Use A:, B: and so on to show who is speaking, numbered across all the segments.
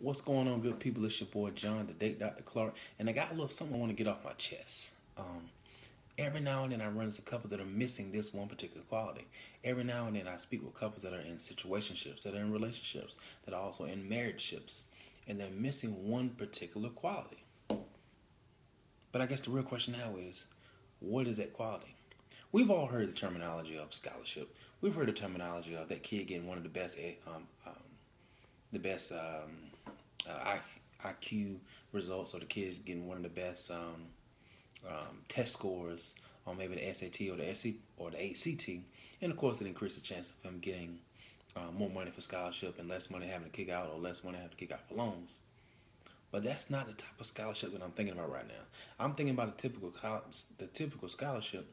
A: What's going on, good people? It's your boy John, the Date Dr. Clark, and I got a little something I want to get off my chest. Every now and then I run into couples that are missing this one particular quality. Every now and then I speak with couples that are in situationships, that are in relationships, that are also in marriageships, and they're missing one particular quality. But I guess the real question now is, what is that quality? We've all heard the terminology of scholarship. We've heard the terminology of that kid getting one of the best IQ results, or the kids getting one of the best test scores on maybe the SAT or the SC or the ACT, and of course it increases the chance of him getting more money for scholarship and less money having to kick out, or less money having to kick out for loans. But that's not the type of scholarship that I'm thinking about right now. I'm thinking about the typical scholarship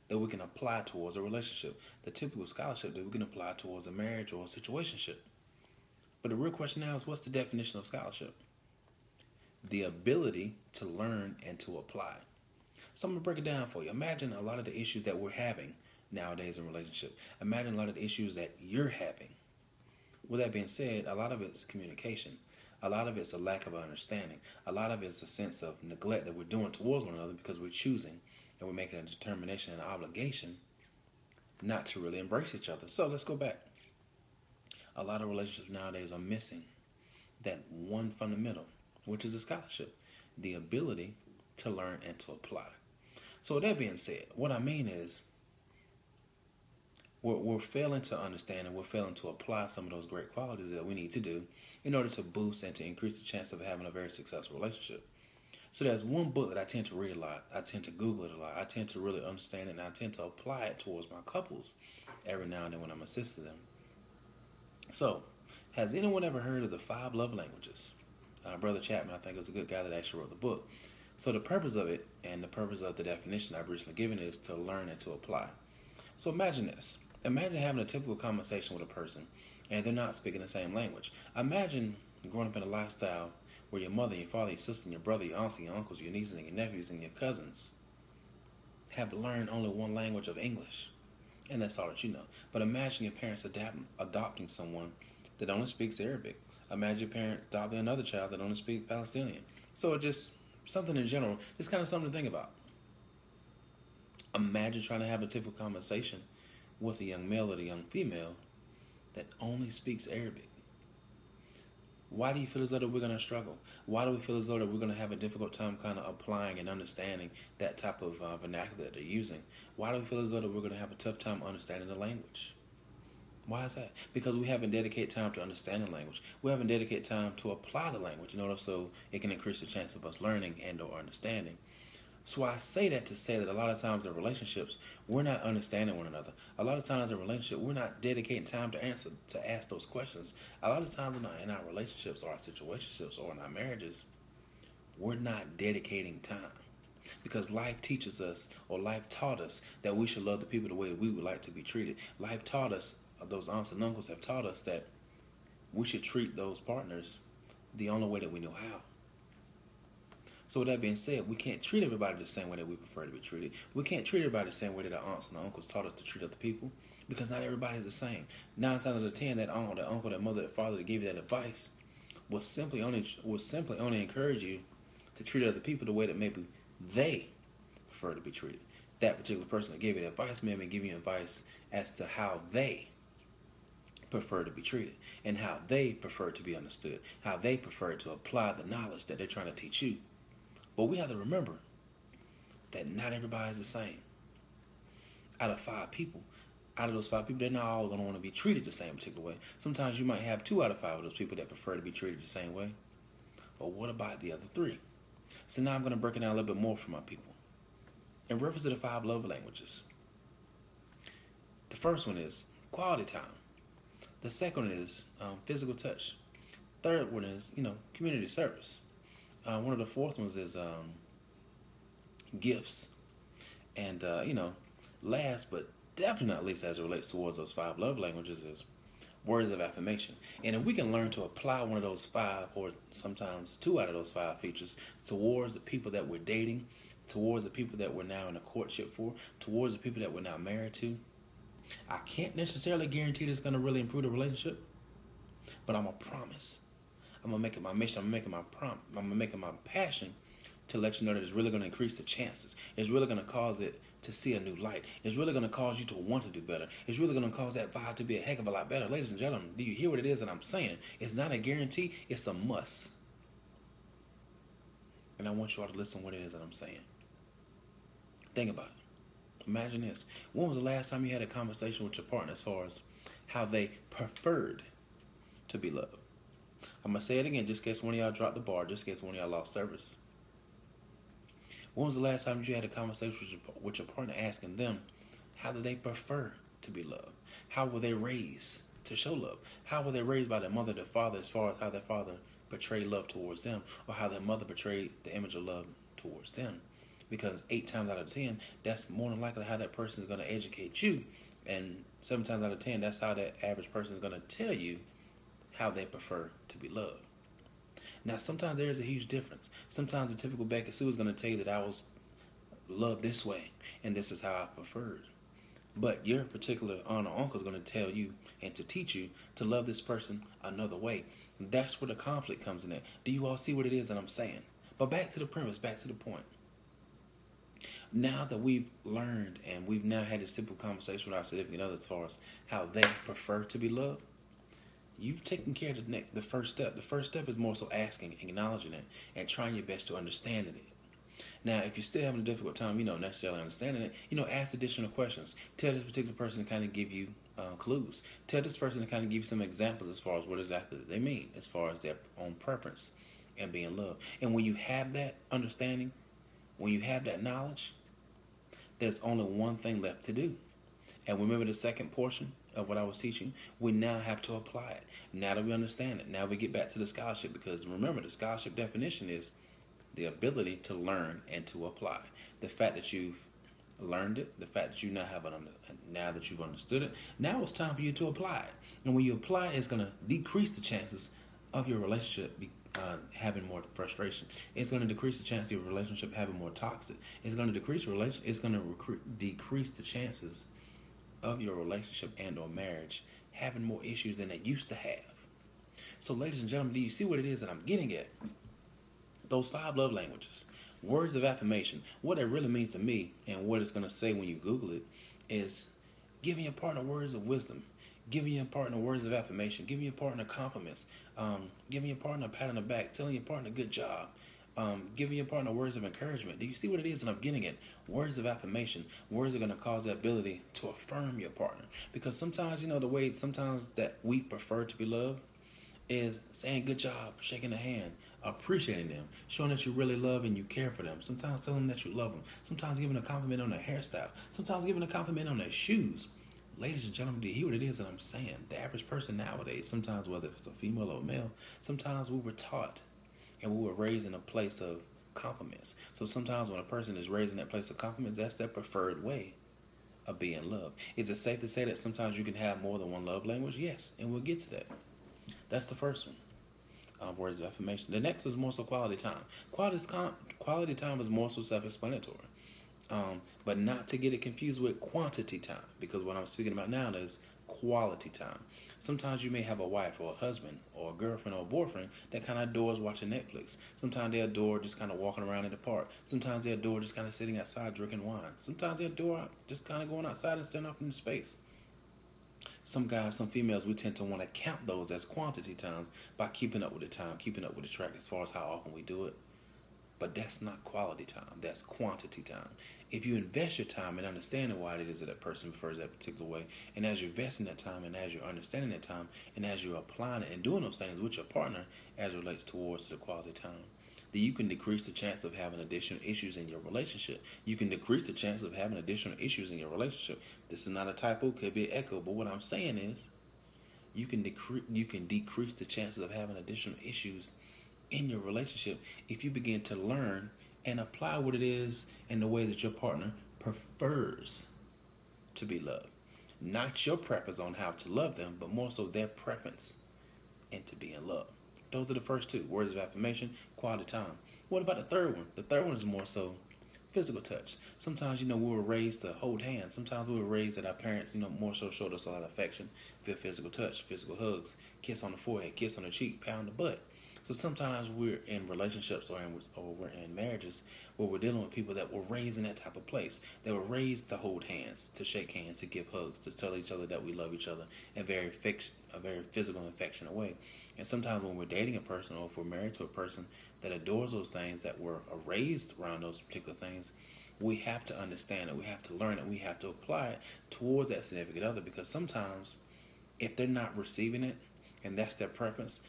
A: that we can apply towards a relationship, the typical scholarship that we can apply towards a marriage or a situationship. But the real question now is, what's the definition of scholarship? The ability to learn and to apply. So I'm going to break it down for you. Imagine a lot of the issues that we're having nowadays in relationship. Imagine a lot of the issues that you're having. With that being said, a lot of it's communication. A lot of it's a lack of understanding. A lot of it's a sense of neglect that we're doing towards one another because we're choosing and we're making a determination and an obligation not to really embrace each other. So let's go back. A lot of relationships nowadays are missing that one fundamental, which is a scholarship, the ability to learn and to apply. So with that being said, what I mean is we're failing to understand and we're failing to apply some of those great qualities that we need to do in order to boost and to increase the chance of having a very successful relationship. So there's one book that I tend to read a lot. I tend to Google it a lot. I tend to really understand it, and I tend to apply it towards my couples every now and then when I'm assisting them. So, has anyone ever heard of the five love languages? Brother Chapman, I think, is a good guy that actually wrote the book. So the purpose of it and the purpose of the definition I've recently given is to learn and to apply. So imagine this. Imagine having a typical conversation with a person and they're not speaking the same language. Imagine growing up in a lifestyle where your mother, your father, your sister, your brother, your aunts, your uncles, your nieces, and your nephews, and your cousins have learned only one language of English. And that's all that you know. But imagine your parents adopting someone that only speaks Arabic. Imagine your parents adopting another child that only speaks Palestinian. So it just, something in general, it's kind of something to think about. Imagine trying to have a typical conversation with a young male or a young female that only speaks Arabic. Why do you feel as though that we're going to struggle? Why do we feel as though that we're going to have a difficult time kind of applying and understanding that type of vernacular that they're using? Why do we feel as though that we're going to have a tough time understanding the language? Why is that? Because we haven't dedicated time to understand the language. We haven't dedicated time to apply the language in order so it can increase the chance of us learning and or understanding. So I say that to say that a lot of times in relationships, we're not understanding one another. A lot of times in relationship, we're not dedicating time to ask those questions. A lot of times in our relationships or our situationships or in our marriages, we're not dedicating time. Because life teaches us, or life taught us, that we should love the people the way we would like to be treated. Life taught us, those aunts and uncles have taught us that we should treat those partners the only way that we know how. So with that being said, we can't treat everybody the same way that we prefer to be treated. We can't treat everybody the same way that our aunts and our uncles taught us to treat other people, because not everybody is the same. 9 times out of 10, that aunt, that uncle, that mother, that father that gave you that advice will simply only encourage you to treat other people the way that maybe they prefer to be treated. That particular person that gave you the advice may give you advice as to how they prefer to be treated and how they prefer to be understood, how they prefer to apply the knowledge that they're trying to teach you. But we have to remember that not everybody is the same. Out of 5 people, those 5 people, they're not all going to want to be treated the same particular way. Sometimes you might have 2 out of 5 of those people that prefer to be treated the same way. But what about the other 3? So now I'm going to break it down a little bit more for my people. In reference to the 5 love languages, the first one is quality time. The second one is physical touch. Third one is, community service. One of the fourth ones is gifts. And, last but definitely not least as it relates towards those 5 love languages is words of affirmation. And if we can learn to apply one of those 5 or sometimes 2 out of those 5 features towards the people that we're dating, towards the people that we're now in a courtship for, towards the people that we're now married to, I can't necessarily guarantee that it's going to really improve the relationship, but I'm going to promise I'm gonna make it my mission. I'm making my prompt. I'm gonna make it my passion to let you know that it's really gonna increase the chances. It's really gonna cause it to see a new light. It's really gonna cause you to want to do better. It's really gonna cause that vibe to be a heck of a lot better. Ladies and gentlemen, do you hear what it is that I'm saying? It's not a guarantee. It's a must. And I want you all to listen to what it is that I'm saying. Think about it. Imagine this. When was the last time you had a conversation with your partner as far as how they preferred to be loved? I'm going to say it again just in case one of y'all dropped the bar, just in case one of y'all lost service. When was the last time you had a conversation with your partner asking them how do they prefer to be loved? How were they raised to show love? How were they raised by their mother, their father, as far as how their father portrayed love towards them, or how their mother portrayed the image of love towards them? Because 8 times out of 10, that's more than likely how that person is going to educate you. And 7 times out of 10, that's how that average person is going to tell you how they prefer to be loved. Now, sometimes there is a huge difference. Sometimes the typical Becky Sue is going to tell you that I was loved this way, and this is how I preferred. But your particular aunt or uncle is going to tell you and to teach you to love this person another way. That's where the conflict comes in at. Do you all see what it is that I'm saying? But back to the premise, back to the point. Now that we've learned and we've now had a simple conversation with our significant other as far as how they prefer to be loved, you've taken care of the first step. The first step is more so asking, acknowledging it, and trying your best to understand it. Now, if you're still having a difficult time, necessarily understanding it, ask additional questions. Tell this particular person to kind of give you clues. Tell this person to kind of give you some examples as far as what exactly they mean, as far as their own preference and being loved. And when you have that understanding, when you have that knowledge, there's only one thing left to do. And remember the second portion of what I was teaching? We now have to apply it. Now that we understand it, now we get back to the scholarship, because remember, the scholarship definition is the ability to learn and to apply. The fact that you've learned it, the fact that you now now that you've understood it, now it's time for you to apply it. And when you apply it, it's going to decrease the chances of your relationship having more frustration. It's going to decrease the chance of your relationship having more toxic. It's going to decrease decrease the chances of your relationship and or marriage having more issues than it used to have. So, ladies and gentlemen, do you see what it is that I'm getting at? Those 5 love languages, words of affirmation, what it really means to me and what it's going to say when you Google it is giving your partner words of wisdom, giving your partner words of affirmation, giving your partner compliments, giving your partner a pat on the back, telling your partner good job, giving your partner words of encouragement. Do you see what it is that I'm getting at? Words of affirmation. Words are going to cause the ability to affirm your partner. Because sometimes, the way sometimes that we prefer to be loved is saying good job, shaking a hand, appreciating them, showing that you really love and you care for them. Sometimes telling them that you love them. Sometimes giving a compliment on their hairstyle. Sometimes giving a compliment on their shoes. Ladies and gentlemen, do you hear what it is that I'm saying? The average person nowadays, sometimes whether it's a female or a male, sometimes we were taught and we were raised in a place of compliments. So sometimes when a person is raised in that place of compliments, that's their preferred way of being loved. Is it safe to say that sometimes you can have more than one love language? Yes, and we'll get to that. That's the first one. Words of affirmation. The next is more so quality time. Quality time is more so self-explanatory. But not to get it confused with quantity time, because what I'm speaking about now is quality time. Sometimes you may have a wife or a husband or a girlfriend or a boyfriend that kind of adores watching Netflix. Sometimes they adore just kind of walking around in the park. Sometimes they adore just kind of sitting outside drinking wine. Sometimes they adore just kind of going outside and staring off into space. Some guys, some females, we tend to want to count those as quantity times by keeping up with the time, keeping up with the track as far as how often we do it. But that's not quality time. That's quantity time. If you invest your time in understanding why it is that that person prefers that particular way, and as you're investing that time, and as you're understanding that time, and as you're applying it and doing those things with your partner as it relates towards the quality time, then you can decrease the chance of having additional issues in your relationship. You can decrease the chance of having additional issues in your relationship. This is not a typo, could be an echo, but what I'm saying is you can decrease the chances of having additional issues in your relationship if you begin to learn and apply what it is in the way that your partner prefers to be loved. Not your preference on how to love them, but more so their preference into being loved. Those are the first 2, words of affirmation, quality time. What about the third one? The third one is more so physical touch. Sometimes, we were raised to hold hands. Sometimes we were raised that our parents, more so showed us a lot of affection via physical touch, physical hugs, kiss on the forehead, kiss on the cheek, pat on the butt. So sometimes we're in relationships or we're in marriages where we're dealing with people that were raised in that type of place. They were raised to hold hands, to shake hands, to give hugs, to tell each other that we love each other in a very physical and affectionate way. And sometimes when we're dating a person or if we're married to a person that adores those things, that were raised around those particular things, we have to understand it, we have to learn it, we have to apply it towards that significant other, because sometimes if they're not receiving it and that's their preference,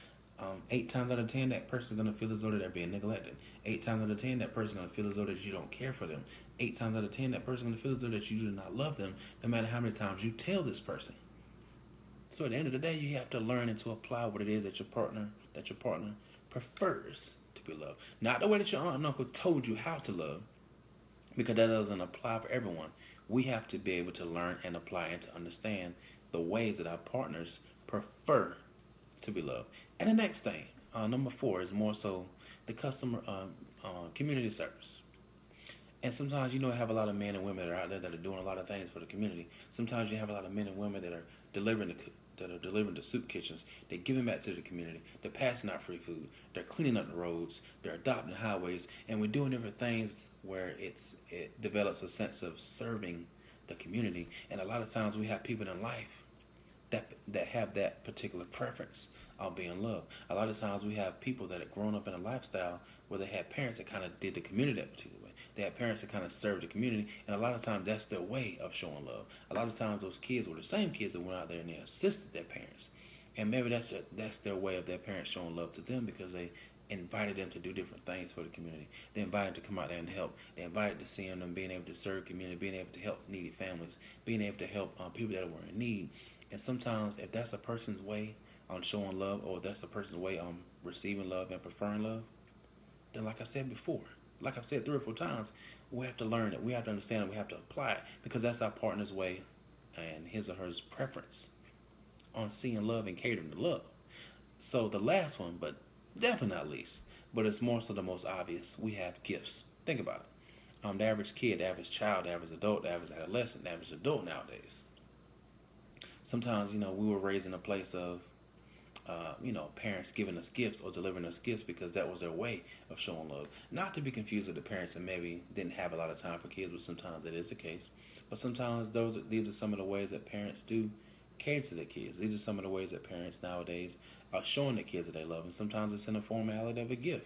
A: 8 times out of 10, that person's gonna feel as though they're being neglected. 8 times out of 10, that person's gonna feel as though that you don't care for them. 8 times out of 10, that person's gonna feel as though that you do not love them, no matter how many times you tell this person. So at the end of the day, you have to learn and to apply what it is that your partner prefers to be loved. Not the way that your aunt and uncle told you how to love, because that doesn't apply for everyone. We have to be able to learn and apply and to understand the ways that our partners prefer to be loved. And the next thing, number 4, is more so the customer community service. And sometimes you have a lot of men and women that are out there that are doing a lot of things for the community. Sometimes you have a lot of men and women that are delivering to soup kitchens. They're giving back to the community. They're passing out free food. They're cleaning up the roads. They're adopting highways, and we're doing different things where it develops a sense of serving the community. And a lot of times we have people in life that have that particular preference of being loved. A lot of times we have people that have grown up in a lifestyle where they had parents that kind of did the community that particular way. They had parents that kind of served the community, and a lot of times that's their way of showing love. A lot of times those kids were the same kids that went out there and they assisted their parents, and maybe that's their way of their parents showing love to them, because they invited them to do different things for the community. They invited to come out there and help. They invited to see them being able to serve the community, being able to help needy families, being able to help people that were in need. And sometimes if that's a person's way on showing love, or if that's a person's way on receiving love and preferring love, then like I said before, like I've said 3 or 4 times, we have to learn it. We have to understand it. We have to apply it, because that's our partner's way and his or her preference on seeing love and catering to love. So the last one, but definitely not least, but it's more so the most obvious, we have gifts. Think about it. The average kid, the average child, the average adult, the average adolescent, the average adult nowadays. Sometimes, we were raised in a place of parents giving us gifts or delivering us gifts because that was their way of showing love. Not to be confused with the parents that maybe didn't have a lot of time for kids, but sometimes that is the case. But sometimes these are some of the ways that parents do cater to their kids. These are some of the ways that parents nowadays are showing their kids that they love, and sometimes it's in the formality of a gift.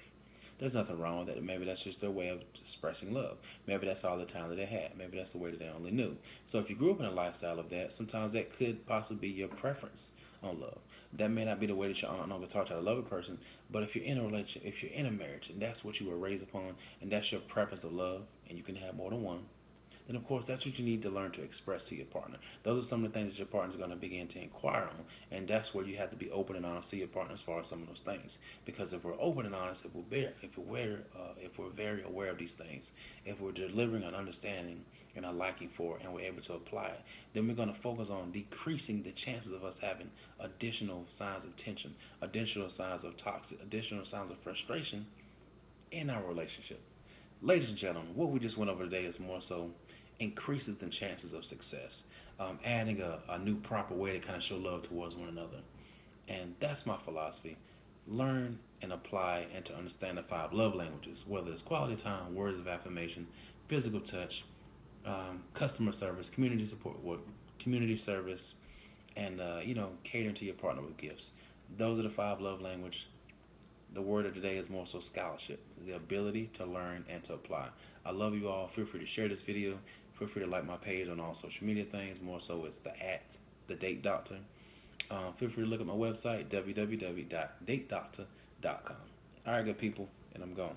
A: There's nothing wrong with that. Maybe that's just their way of expressing love. Maybe that's all the time that they had. Maybe that's the way that they only knew. So if you grew up in a lifestyle of that, sometimes that could possibly be your preference on love. That may not be the way that your aunt and uncle taught you to love a person, but if you're in a relationship, if you're in a marriage, and that's what you were raised upon, and that's your preference of love, and you can have more than one, then of course that's what you need to learn to express to your partner. Those are some of the things that your partner's going to begin to inquire on, and that's where you have to be open and honest to your partner as far as some of those things. Because if we're open and honest, if we're very aware of these things, if we're delivering an understanding and a liking for it, and we're able to apply it, then we're going to focus on decreasing the chances of us having additional signs of tension, additional signs of toxic, additional signs of frustration in our relationship. Ladies and gentlemen, what we just went over today is more so increases the chances of success, adding a new proper way to kind of show love towards one another. And that's my philosophy. Learn and apply and to understand the 5 love languages, whether it's quality time, words of affirmation, physical touch, customer service, community support, community service, and catering to your partner with gifts. Those are the 5 love languages. The word of today is more so scholarship, the ability to learn and to apply. I love you all. Feel free to share this video. Feel free to like my page on all social media things. More so it's the Date Doctor. Feel free to look at my website, www.datedoctor.com. All right, good people, and I'm gone.